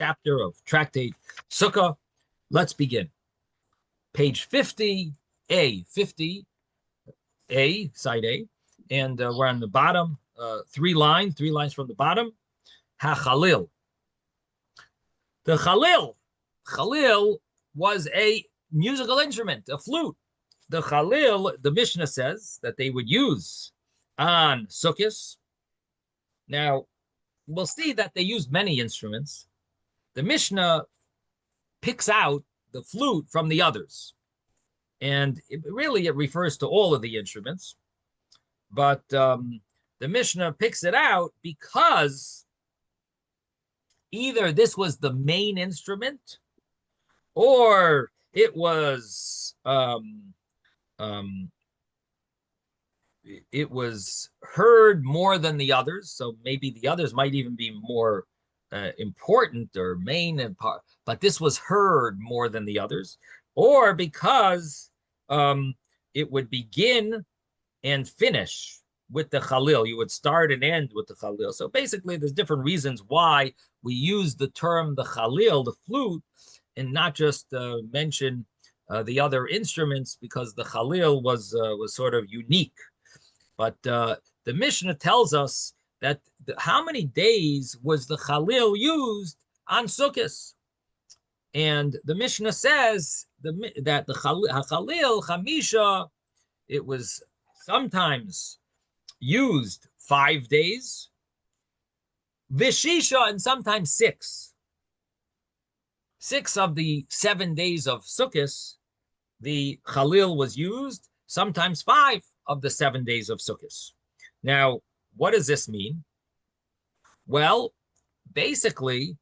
chapter of Tractate Sukkah. Let's begin. Page 50A, 50A, side A, and we're on the bottom, three lines from the bottom. Ha-Chalil. The Chalil was a musical instrument, a flute. The Chalil, the Mishnah says that they would use on Sukkahs. Now, we'll see that they used many instruments. The Mishnah picks out the flute from the others. And it refers to all of the instruments. But the Mishnah picks it out because either this was the main instrument or it was heard more than the others. So maybe the others might even be more important or main and part, but this was heard more than the others, or because it would begin and finish with the Chalil. You would start and end with the Chalil. So basically, there's different reasons why we use the term the Chalil, the flute, and not just mention the other instruments, because the Chalil was sort of unique. But the Mishnah tells us that how many days was the Chalil used on Sukkot? And the Mishnah says that the Chalil, Chamisha, it was sometimes used 5 days, Vishisha, and sometimes 6. 6 of the 7 days of Sukkot, the Chalil was used, sometimes 5 of the 7 days of Sukkot. Now, what does this mean? Well, basically,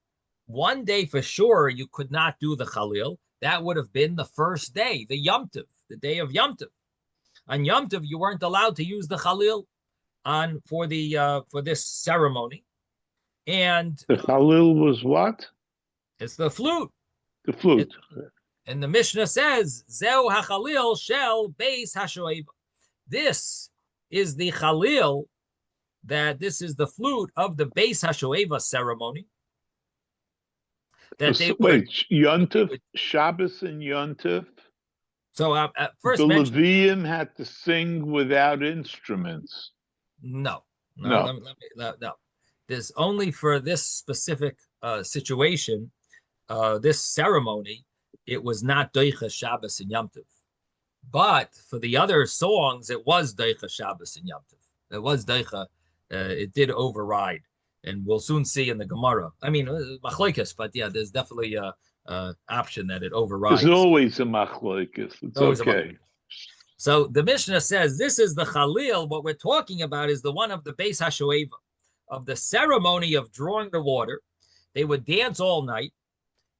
1 day for sure you could not do the Chalil. That would have been the first day, the Yom Tov, the day of Yom Tov. On Yom Tov, you weren't allowed to use the Chalil for this ceremony. And the Chalil was what? It's the flute. The flute. And the Mishnah says, Zeu HaChalil shel beis hashoeva. This is the Chalil, that this is the flute of the Beis HaShoeva ceremony. That they wait, Yontif, Shabbos and Yontif. So first, the Leviim had to sing without instruments. No. There's only for this specific situation, this ceremony, it was not Doicha Shabbos and Yom Tov. But for the other songs, it was Doicha Shabbos and Yom Tov. It was Doicha. It did override, and we'll soon see in the Gemara. I mean, machlokes, but yeah, there's definitely a option that it overrides. There's always a machlokes. It's okay. So the Mishnah says this is the Chalil. What we're talking about is the one of the Beis HaShoeva, of the ceremony of drawing the water. They would dance all night,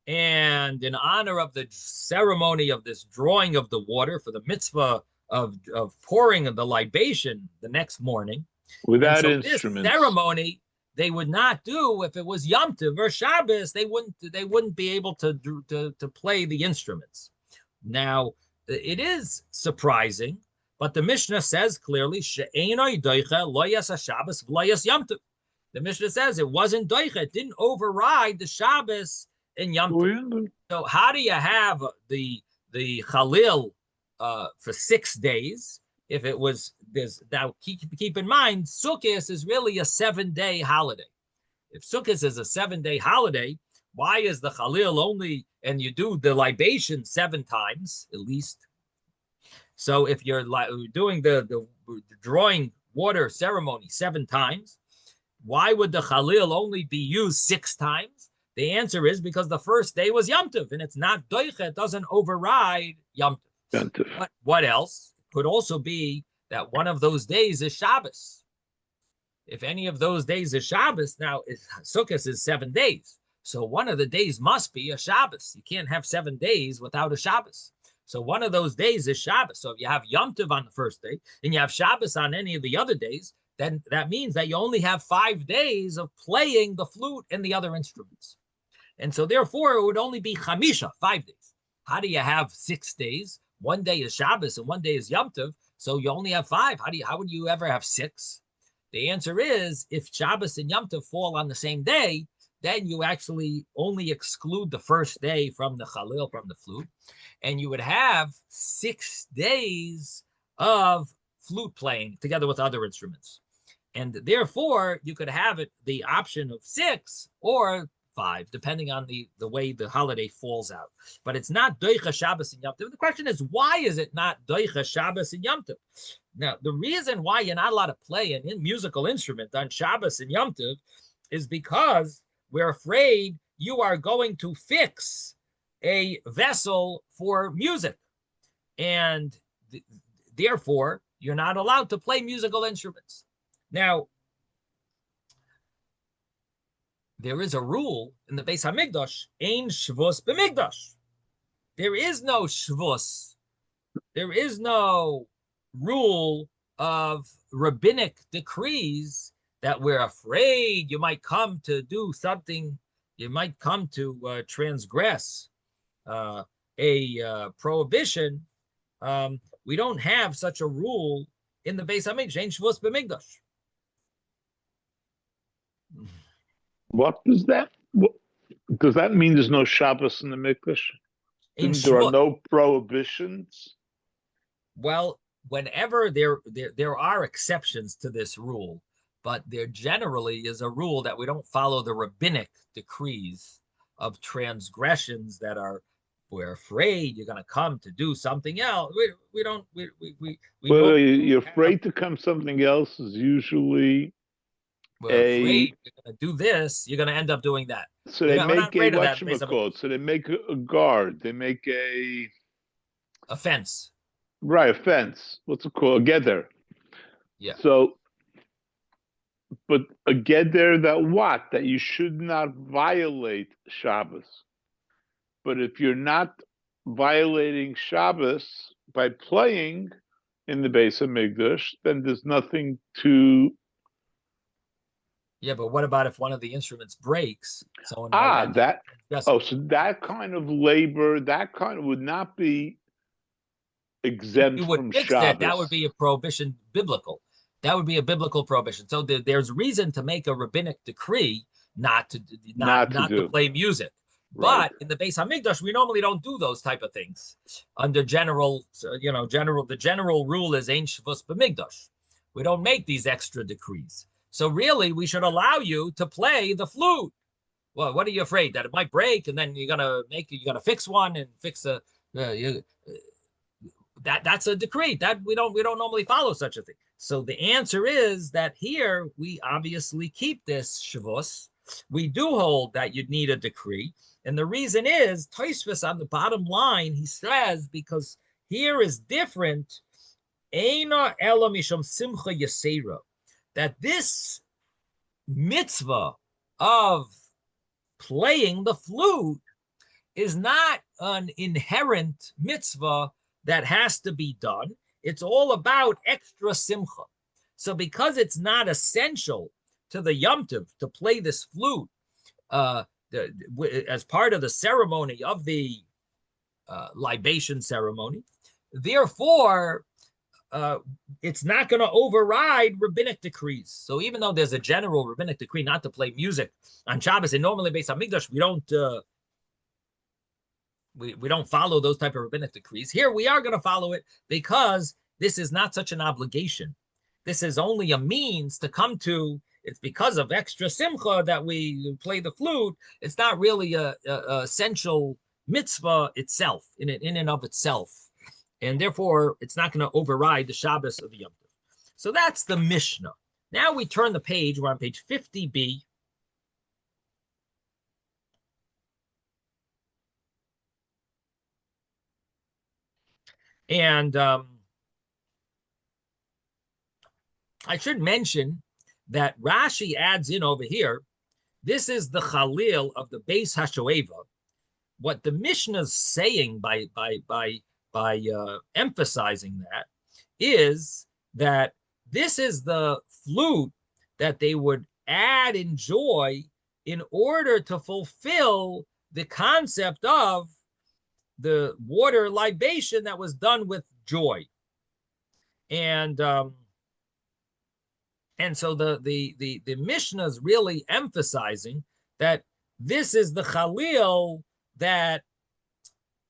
and in honor of the ceremony of this drawing of the water, for the mitzvah of pouring the libation the next morning. Without instruments. This ceremony they would not do if it was Yom Tov or Shabbos. They wouldn't be able to play the instruments. Now it is surprising, but the Mishnah says clearly she'enoi doicha lo yas Shabbos v'lo yas Yom Tov. The Mishnah says it wasn't doicha; it didn't override the Shabbos and Yom Tov. So how do you have the Chalil for 6 days? If it was this, now keep in mind, Sukkot is really a 7-day holiday. If Sukkot is a 7-day holiday, why is the Chalil only, and you do the libation 7 times at least? So if you're doing the drawing water ceremony 7 times, why would the Chalil only be used 6 times? The answer is because the first day was Yom Tov, and it's not Doicha, it doesn't override Yom Tov. What else? Could also be that one of those days is Shabbos. If any of those days is Shabbos, now Sukkot is 7 days. So one of the days must be a Shabbos. You can't have 7 days without a Shabbos. So one of those days is Shabbos. So if you have Yom Tov on the first day and you have Shabbos on any of the other days, then that means that you only have 5 days of playing the flute and the other instruments. And so therefore it would only be Chamisha, 5 days. How do you have 6 days? 1 day is Shabbos and 1 day is Yom Tov, so you only have 5. How would you ever have 6? The answer is, if Shabbos and Yom Tov fall on the same day, then you actually only exclude the first day from the Chalil, from the flute, and you would have 6 days of flute playing together with other instruments. And therefore, you could have it the option of 6 or 5, depending on the way the holiday falls out. But it's not Doicha Shabbos and Yom Tov. The question is, why is it not Doicha Shabbos and Yom Tov? Now, the reason why you're not allowed to play an musical instrument on Shabbos and Yom Tov is because we're afraid you are going to fix a vessel for music. And therefore, you're not allowed to play musical instruments. Now, there is a rule in the Beis Hamikdash, Ein Shvus B'Mikdash. There is no Shvus. There is no rule of rabbinic decrees that we're afraid you might come to do something, you might come to transgress a prohibition. We don't have such a rule in the Beis Hamikdash, Ein Shvus B'Mikdash. What does that? Does that mean there's no Shabbos in the Mikdash? There are no prohibitions? Well, whenever there are exceptions to this rule, but there generally is a rule that we don't follow the rabbinic decrees of transgressions that we're afraid you're going to come to do something else. We don't. Well, you're afraid to come something else is usually. We're afraid you're going to do this, you're going to end up doing that. So they make a whatchamacallit. So they make a guard. They make a fence. Right, a fence. What's it called? A geder. Yeah. So, but a geder that you should not violate Shabbos. But if you're not violating Shabbos by playing in the Beis Hamikdash, then there's nothing to. Yeah, but what about if one of the instruments breaks? So that kind of labor, that kind of would not be exempt from Shabbos. That would be a prohibition biblical. That would be a biblical prohibition. So there's reason to make a rabbinic decree not to play music. Right. But in the Beis Hamikdash, we normally don't do those type of things. Under the general rule is Ein Shvus B'Mikdash. We don't make these extra decrees. So really, we should allow you to play the flute. Well, what are you afraid that it might break, and then you're gonna fix one and fix that's a decree that we don't normally follow such a thing. So the answer is that here we obviously keep this Shavuos. We do hold that you'd need a decree, and the reason is Tosfos on the bottom line he says because here is different. Eina ela misham simcha yasera. That this mitzvah of playing the flute is not an inherent mitzvah that has to be done. It's all about extra simcha. So because it's not essential to the Yom Tov to play this flute as part of the ceremony of the libation ceremony, therefore, it's not going to override rabbinic decrees. So even though there's a general rabbinic decree not to play music on Shabbos, and normally Beis Hamikdash we don't follow those type of rabbinic decrees. Here we are going to follow it because this is not such an obligation. This is only a means to come to. It's because of extra simcha that we play the flute. It's not really a essential mitzvah itself in and of itself. And therefore, it's not going to override the Shabbos of the Yom Tov. So that's the Mishnah. Now we turn the page. We're on page 50b. And I should mention that Rashi adds in over here, this is the Chalil of the Beis HaShoeva. What the Mishnah is saying by emphasizing that is that this is the flute that they would add in joy in order to fulfill the concept of the water libation that was done with joy. And so the Mishnah is really emphasizing that this is the Chalil that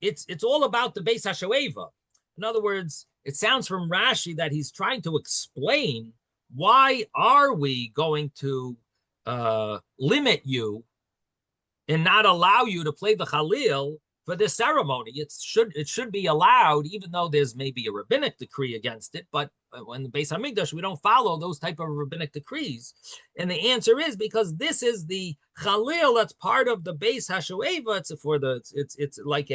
it's all about the Beis HaShoeva. In other words, it sounds from Rashi that he's trying to explain why are we going to limit you and not allow you to play the Chalil for this ceremony. It should be allowed, even though there's maybe a rabbinic decree against it. But when the Beis Hamikdash, we don't follow those type of rabbinic decrees. And the answer is because this is the Chalil that's part of the Beis HaShoeva. It's like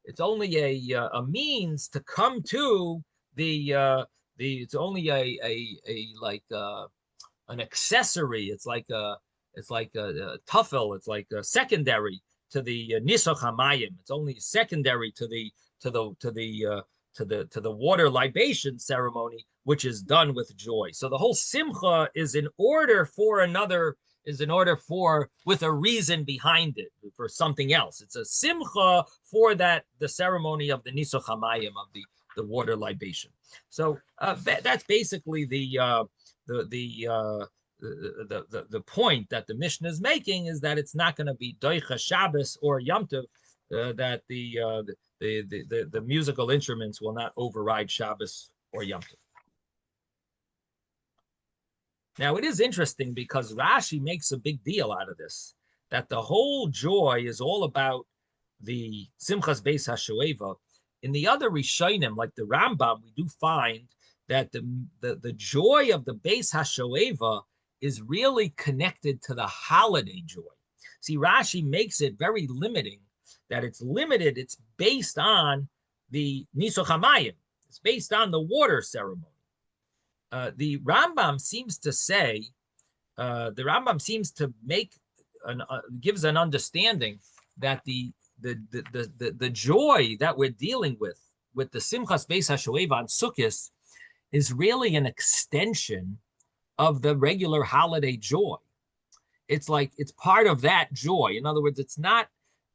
it's only a means to come to the it's only an accessory. It's like a tuffel. It's like a secondary to the Nisach Hamayim. It's only secondary to the water libation ceremony, which is done with joy. So the whole simcha is with a reason behind it, for something else. It's a simcha for the ceremony of the Nisach Hamayim, of the water libation. So that's basically the point that the Mishnah is making, is that it's not going to be Doicha Shabbos or Yom Tov, that the musical instruments will not override Shabbos or Yom Tov. Now, it is interesting because Rashi makes a big deal out of this, that the whole joy is all about the Simchas Beis HaShoeva. In the other Rishonim, like the Rambam, we do find that the joy of the Beis HaShoeva is really connected to the holiday joy. See, Rashi makes it very limiting, that it's limited, it's based on the Nisach Hamayim. It's based on the water ceremony. The Rambam seems to say, gives an understanding that the joy that we're dealing with the Simchas Beis HaShoeva on Sukkot is really an extension of the regular holiday joy. It's like it's part of that joy. In other words, it's not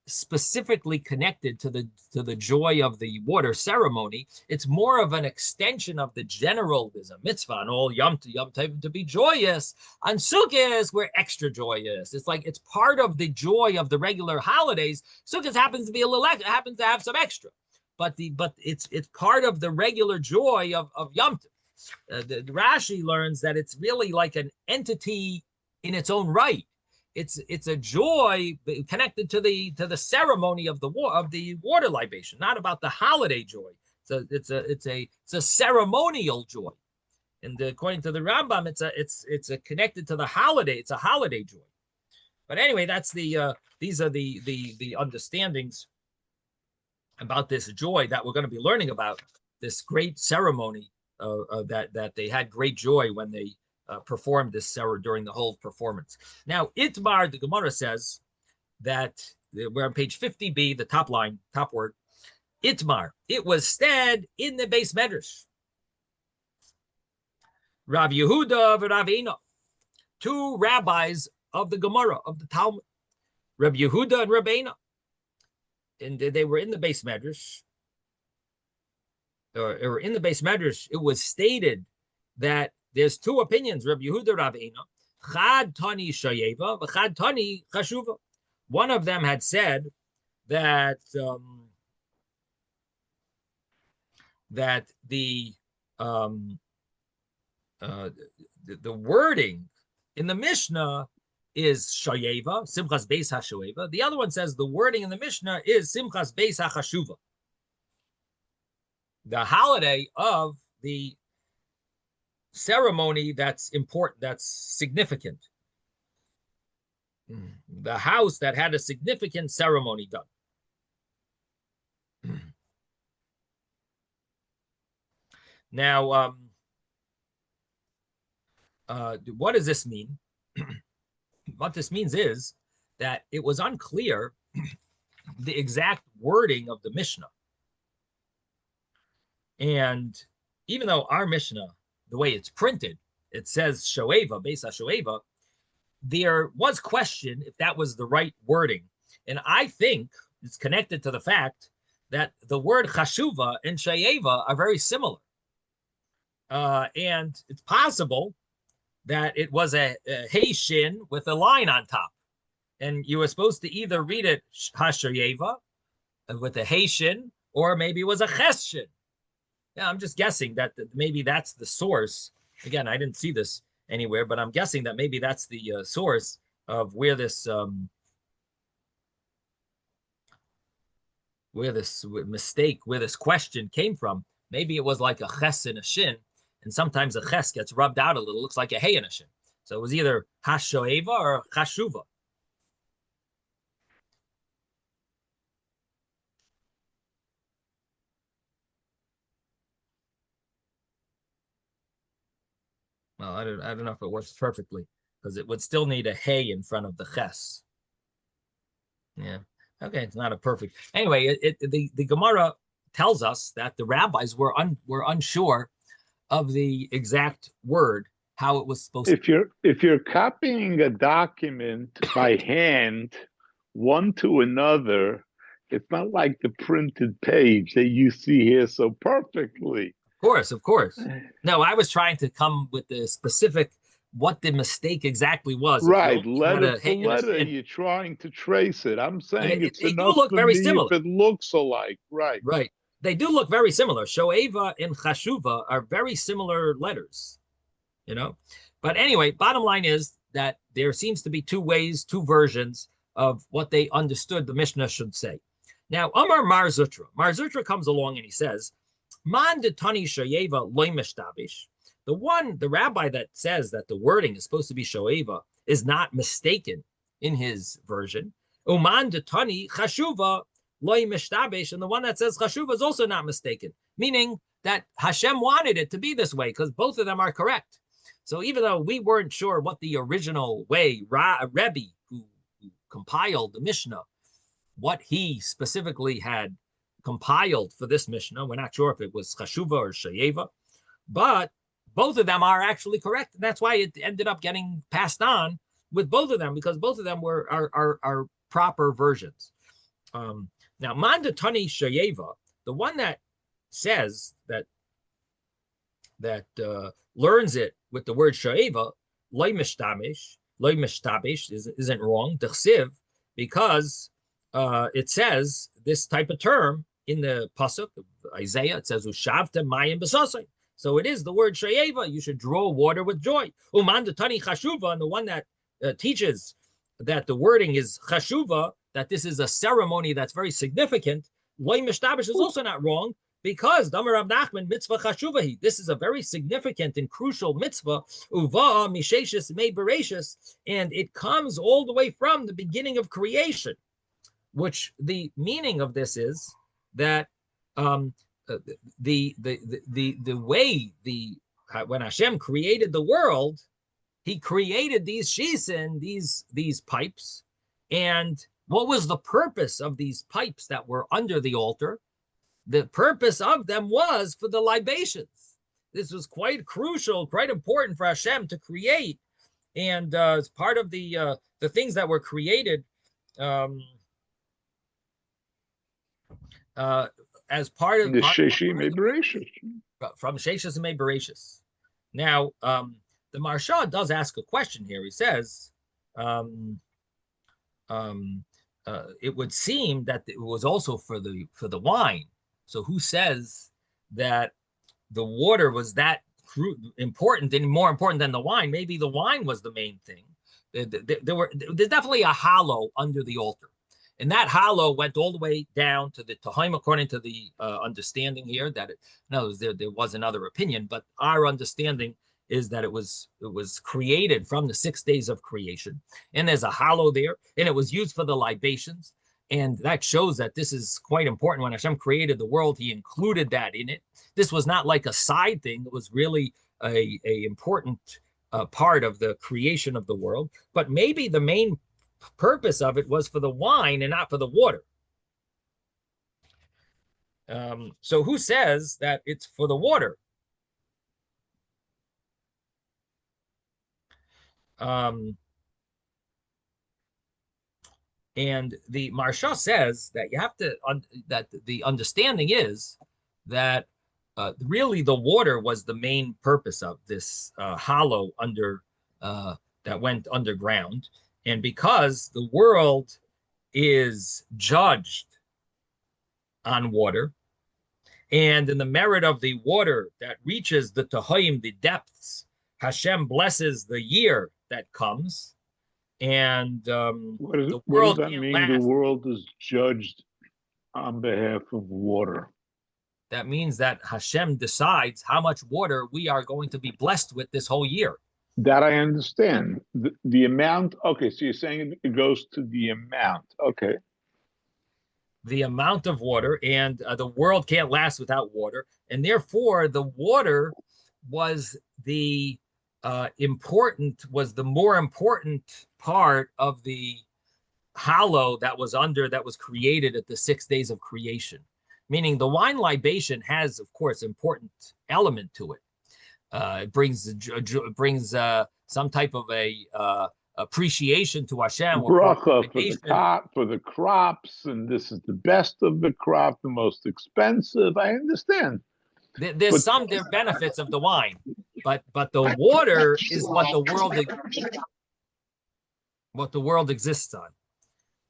specifically connected to the joy of the water ceremony. It's more of an extension of the general. There's a mitzvah on all Yom Tov to be joyous. On Sukkot, we're extra joyous. It's like it's part of the joy of the regular holidays. Sukkot happens to be happens to have some extra, but it's part of the regular joy of Yom Tov. The Rashi learns that it's really like an entity in its own right. It's a joy connected to the ceremony of the water libation, not about the holiday joy. It's a ceremonial joy, and according to the Rambam, it's connected to the holiday. It's a holiday joy. But anyway, that's these are the understandings about this joy that we're going to be learning about, this great ceremony that they had great joy when they performed this during the whole performance. Now, Itmar, the Gemara says that we're on page 50b, the top line, top word. Itmar, it was said in the Beis Medrash. Rav Yehuda and Rav Eno, two rabbis of the Gemara, of the Talmud, Rav Yehuda and Rav Eno, and they were in the Beis Medrash. Or in the Beis Medrash, it was stated that there's two opinions, Rabbi Yehuda, Rav Eno. Chad Tani Shayeva, Chad Tani Chashuva. One of them had said that the wording in the Mishnah is Shayeva, Simchas Beis HaShoeva. The other one says the wording in the Mishnah is Simchas Beis HaChashuva, the holiday of the ceremony that's important, that's significant. The house that had a significant ceremony done. Now, what does this mean? What this means is that it was unclear the exact wording of the Mishnah. And even though our Mishnah, the way it's printed, it says Shoeva, Beis HaShoeva, there was question if that was the right wording. And I think it's connected to the fact that the word Chashuva and Shoeva are very similar. And it's possible that it was a hey shin with a line on top. And you were supposed to either read it Hashayeva with a hey shin, or maybe it was a ches shin. Yeah, I'm just guessing that maybe that's the source. Again, I didn't see this anywhere, but I'm guessing that maybe that's the source of where this mistake, where this question came from. Maybe it was like a ches and a shin, and sometimes a ches gets rubbed out a little, looks like a hey and a shin. So it was either hashoeva or chashuva. Well, I don't know if it works perfectly because it would still need a hey in front of the ches. Yeah. Okay, it's not a perfect. Anyway, the Gemara tells us that the rabbis were unsure of the exact word, how it was supposed to. If you're copying a document by hand, one to another, it's not like the printed page that you see here so perfectly. Of course. No, I was trying to come with the specific what the mistake exactly was. Right, letter for letter, you're trying to trace it. I'm saying it's enough for me if it looks alike. Right. Right. They do look very similar. Shoeva and Chashuva are very similar letters, you know. But anyway, bottom line is that there seems to be two ways, two versions of what they understood the Mishnah should say. Now, Amar Mar Zutra. Mar Zutra comes along and he says, Man de Tani Shoeva loy mishtabish. The rabbi that says that the wording is supposed to be Shoeva is not mistaken in his version. Uman de Tani Chashuva loy mishtabish, and the one that says Chashuva is also not mistaken, meaning that Hashem wanted it to be this way because both of them are correct. So even though we weren't sure what the original way, Rebbe, who compiled the Mishnah, what he specifically had compiled for this Mishnah, we're not sure if it was Chashuva or Shayeva, but both of them are actually correct. And that's why it ended up getting passed on with both of them, because both of them are proper versions. Now, Mandatani Shayeva, the one that says that learns it with the word Shayeva, loy mishtabish isn't wrong, d'chsiv, because it says this type of term in the pasuk of Isaiah. It says ushavtem mayim b'sasai. So it is the word Shayeva. You should draw water with joy. Umandatani Chashuva, and the one that teaches that the wording is Chashuva, that this is a ceremony that's very significant. Loy mishtabish is also not wrong, because Damar Rav Nachman mitzvah Chashuvahi. This is a very significant and crucial mitzvah. Uva misheshis mei bereshis, and it comes all the way from the beginning of creation. Which the meaning of this is that the way when Hashem created the world, He created these shisin, these pipes, and what was the purpose of these pipes that were under the altar? The purpose of them was for the libations. This was quite crucial, quite important for Hashem to create, and as part of the things that were created. As part of the Sheshis Mei Bereshis, from Sheshis Mei Bereshis. Now, the Maharsha does ask a question here. He says, it would seem that it was also for the wine. So who says that the water was that important and more important than the wine? Maybe the wine was the main thing. There's definitely a hollow under the altar. And that hollow went all the way down to the Tahaim, according to the understanding here that there was another opinion, but our understanding is that it was created from the 6 days of creation, and there's a hollow there, and it was used for the libations, and that shows that this is quite important. When Hashem created the world, He included that in it. This was not like a side thing; it was really a important part of the creation of the world. But maybe the main purpose of it was for the wine and not for the water. So who says that it's for the water? And the Maharsha says that you have to that the understanding is that really the water was the main purpose of this hollow under that went underground. And because the world is judged on water, and in the merit of the water that reaches the Tahoim, the depths, Hashem blesses the year that comes, and the what does world that can't mean? The last. world is judged on behalf of water. That means that Hashem decides how much water we are going to be blessed with this whole year. That I understand. The amount, okay, so you're saying it goes to the amount. Okay. The amount of water, and the world can't last without water, and therefore the water was the more important part of the hollow that was created at the 6 days of creation. Meaning the wine libation has, of course, important element to it. It brings some type of a appreciation to Hashem. Bracha for the crops, and this is the best of the crop, the most expensive. I understand. There's some benefits of the wine, but the water is what the world exists on.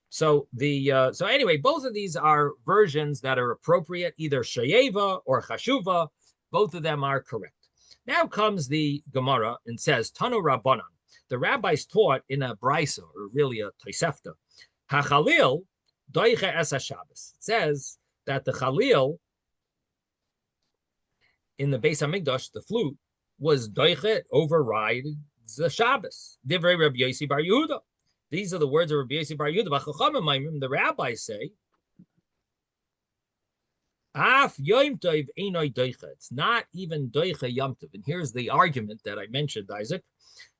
So so anyway, both of these are versions that are appropriate, either shayeva or chashuva. Both of them are correct. Now comes the Gemara and says, Tanu Rabbanan. The rabbis taught in a brisa, or really a tosefta, hachalil doiche es haShabbos. It says that the chalil in the Beis Hamikdash, the flute, was doiche, override the Shabbos. Divrei Rabbi Yossi bar Yehuda. These are the words of Rabbi Yossi bar Yehuda. The rabbis say, Af Yom Tov einoi doiche. It's not even doiche Yom Tov. And here's the argument that I mentioned, Isaac,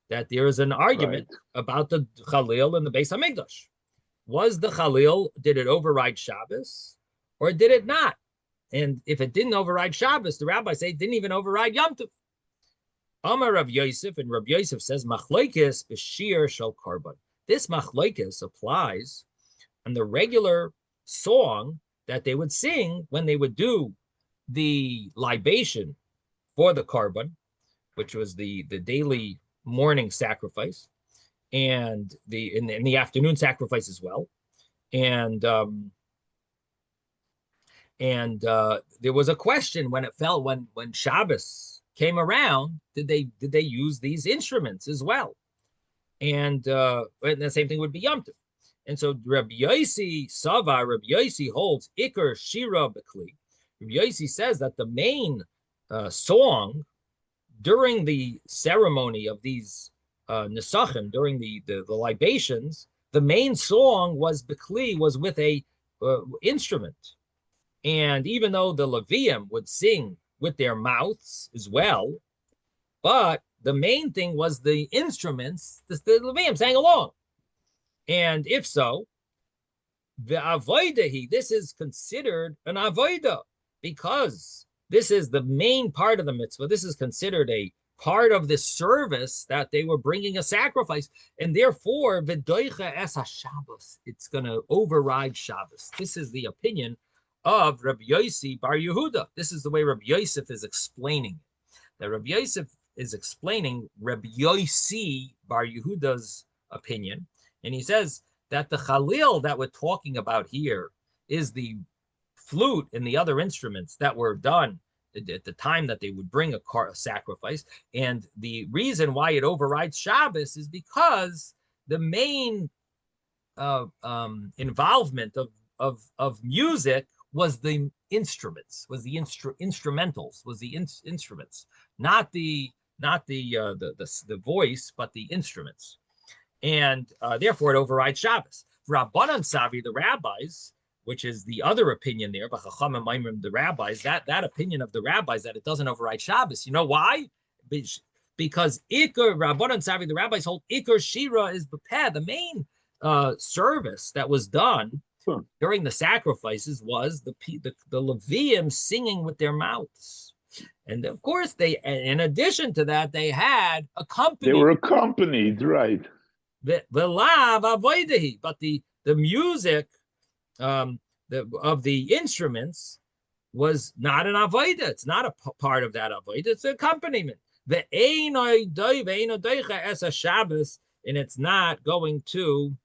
that there is an argument about the Chalil in the Beis Hamikdash. Was the Chalil, did it override Shabbos or did it not? And if it didn't override Shabbos, the rabbis say it didn't even override Yom Tov. Amar Rav Yosef, and Rav Yosef says, Machlokes b'shir shel karban. This machlokes applies on the regular song that they would sing when they would do the libation for the karban, which was the daily morning sacrifice, and in the afternoon sacrifice as well. And there was a question when Shabbos came around, did they use these instruments as well? And the same thing would be Yom Tov. And so Rabbi Yossi holds Iker Shira Bekli. Rabbi Yossi says that the main song during the ceremony of these nesachim, during the libations, the main song was Bekli, was with a instrument. And even though the Levium would sing with their mouths as well, but the main thing was the instruments, the Levium sang along. And if so, the avodah, this is considered an avodah, because this is the main part of the mitzvah. This is considered a part of the service that they were bringing a sacrifice, and therefore v'doicha es haShabbos, it's going to override Shabbos. This is the opinion of Rabbi Yossi bar Yehuda. This is the way Rabbi Yosef is explaining it. That Rabbi Yosef is explaining Rabbi Yossi bar Yehuda's opinion, and he says that the Chalil that we're talking about here is the flute and the other instruments that were done at the time that they would bring a sacrifice. And the reason why it overrides Shabbos is because the main involvement of music was the instruments, was the instrumentals, was the instruments, not the voice, but the instruments. And therefore it overrides Shabbos. Rabbanan Savi, the rabbis, which is the other opinion there, the rabbis, that opinion of the rabbis that it doesn't override Shabbos. You know why? Because Iker, Rabbanan Savi, the rabbis hold Iker Shira is Bepeh. The main service that was done during the sacrifices was the Levium singing with their mouths. And of course, in addition to that, they had accompanied. They were accompanied, right? The lav avodahi, but the music of the instruments was not an avodah. It's not a part of that avodah. It's an accompaniment. as a Shabbos, and it's not going to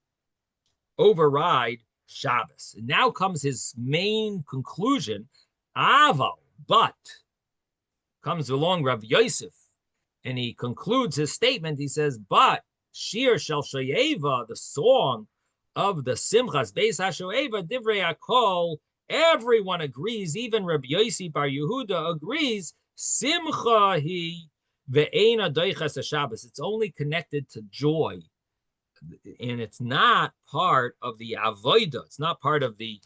override Shabbos. And now comes his main conclusion. Aval, but comes along Rabbi Yosef, and he concludes his statement. He says, but Shir Shel Shoyeva, the song of the Simchas Beis HaShoeva, Divrei HaKol, everyone agrees, even Rabbi Yossi Bar Yehuda agrees, Simcha he ve'ena doichas Shabbos. It's only connected to joy, and it's not part of the avodah. It's not part of the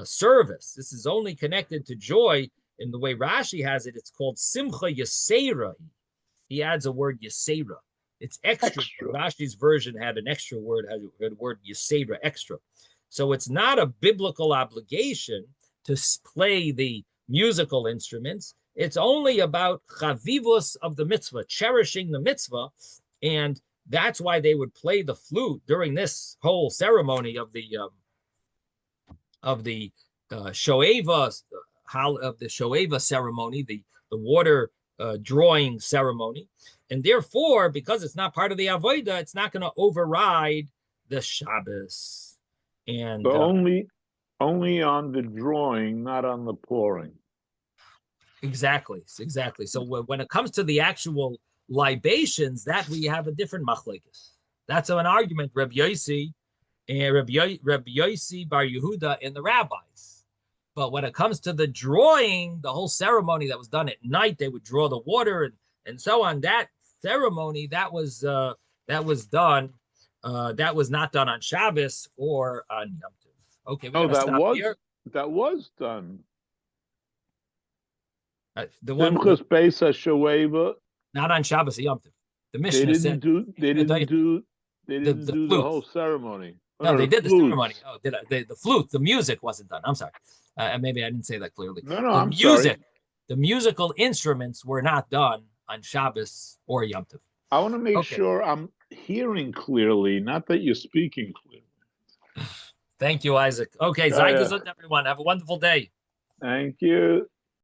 service. This is only connected to joy. In the way Rashi has it, it's called Simcha Yasera. He adds a word Yasera. It's extra. Rashi's version had an extra word, had a word Yasera, extra. So it's not a biblical obligation to play the musical instruments. It's only about chavivus of the mitzvah, cherishing the mitzvah, and that's why they would play the flute during this whole ceremony of the shoeva ceremony, the water drawing ceremony, and therefore, because it's not part of the avodah, it's not going to override the Shabbos. And so only on the drawing, not on the pouring. Exactly. So when it comes to the actual libations, that we have a different machlekes. That's an argument, Rabbi Yossi and Rabbi Yossi Bar Yehuda and the rabbis. But when it comes to the drawing, the whole ceremony that was done at night, they would draw the water and so on. That ceremony that was done. That was not done on Shabbos or on Yom Tov. Okay, we're gonna stop here. That was done. The one Simchas Beis HaShoeva, not on Shabbos or Yom Tov. The Mishnah said they didn't do the whole ceremony. No, they did the ceremony. Oh, the flute, the music wasn't done. I'm sorry. Maybe I didn't say that clearly. No, sorry. The musical instruments were not done on Shabbos or Yom Tov. I want to make sure I'm hearing clearly, not that you're speaking clearly. Thank you, Isaac. Okay, Zai Gesund, everyone. Have a wonderful day. Thank you.